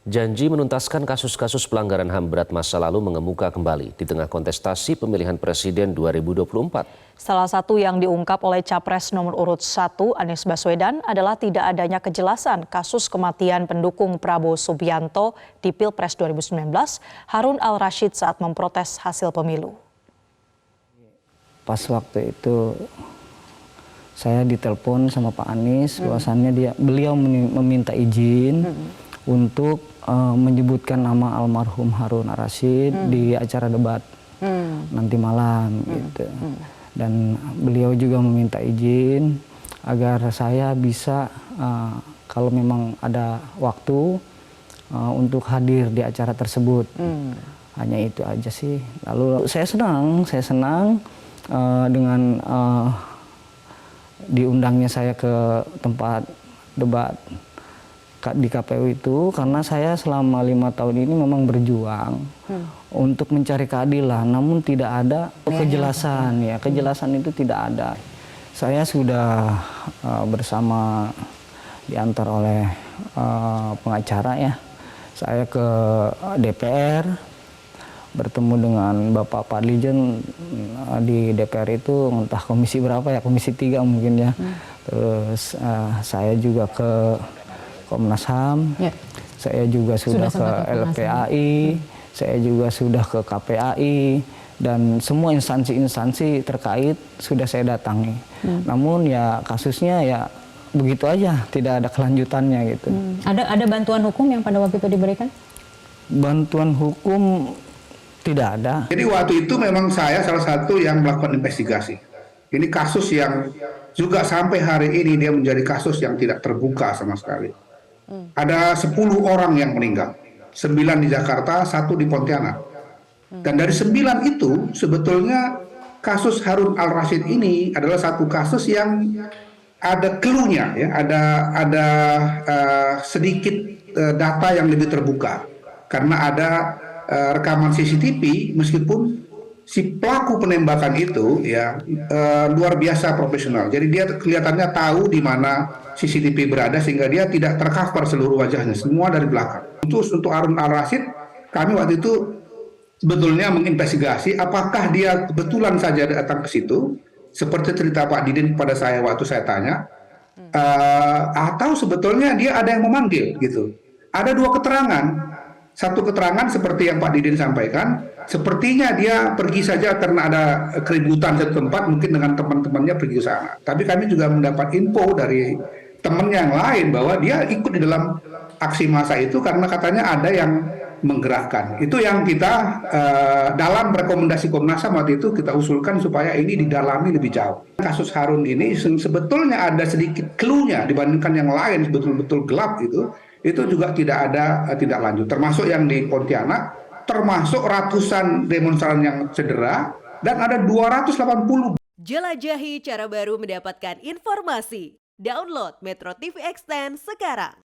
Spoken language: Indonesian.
Janji menuntaskan kasus-kasus pelanggaran HAM berat masa lalu mengemuka kembali di tengah kontestasi pemilihan presiden 2024. Salah satu yang diungkap oleh Capres nomor urut 1 Anies Baswedan adalah tidak adanya kejelasan kasus kematian pendukung Prabowo Subianto di Pilpres 2019, Harun Al-Rashid saat memprotes hasil pemilu. Pas waktu itu saya ditelepon sama Pak Anies, bahwasannya beliau meminta izin untuk menyebutkan nama almarhum Harun Al-Rashid di acara debat nanti malam gitu. Dan beliau juga meminta izin agar saya bisa kalau memang ada waktu untuk hadir di acara tersebut. Hanya itu aja sih. Lalu saya senang dengan diundangnya saya ke tempat debat di KPU itu, karena saya selama 5 tahun ini memang berjuang untuk mencari keadilan, namun tidak ada kejelasan, ya kejelasan itu tidak ada. Saya sudah bersama diantar oleh pengacara ya, saya ke DPR bertemu dengan Bapak Fadlijon di DPR itu, entah komisi berapa ya, komisi 3 mungkin ya. Terus saya juga ke Komnas HAM, saya juga sudah ke LPAI, saya juga sudah ke KPAI, dan semua instansi-instansi terkait sudah saya datangi. Namun ya kasusnya ya begitu aja, tidak ada kelanjutannya gitu. Ada bantuan hukum yang pada waktu itu diberikan? Bantuan hukum tidak ada. Jadi waktu itu memang saya salah satu yang melakukan investigasi. Ini kasus yang juga sampai hari ini dia menjadi kasus yang tidak terbuka sama sekali. Ada 10 orang yang meninggal, 9 di Jakarta, 1 di Pontianak. Dan dari 9 itu sebetulnya kasus Harun Al-Rashid ini adalah satu kasus yang ada clue-nya, ya, ada sedikit data yang lebih terbuka, karena ada rekaman CCTV, meskipun si pelaku penembakan itu ya luar biasa profesional. Jadi dia kelihatannya tahu di mana CCTV berada sehingga dia tidak tercover seluruh wajahnya, semua dari belakang. Untuk Harun Al-Rashid, kami waktu itu sebetulnya menginvestigasi apakah dia kebetulan saja datang ke situ, seperti cerita Pak Didin kepada saya waktu saya tanya, atau sebetulnya dia ada yang memanggil gitu. Ada 2 keterangan. Satu keterangan seperti yang Pak Didin sampaikan, sepertinya dia pergi saja karena ada keributan satu tempat, mungkin dengan teman-temannya pergi ke sana. Tapi kami juga mendapat info dari teman yang lain bahwa dia ikut di dalam aksi massa itu karena katanya ada yang menggerakkan. Itu yang kita dalam rekomendasi Komnas HAM waktu itu kita usulkan supaya ini didalami lebih jauh. Kasus Harun ini sebetulnya ada sedikit clue-nya dibandingkan yang lain, betul-betul gelap itu juga tidak lanjut. Termasuk yang di Pontianak, termasuk ratusan demonstran yang cedera, dan ada 280. Jelajahi cara baru mendapatkan informasi. Download Metro TV Extend sekarang.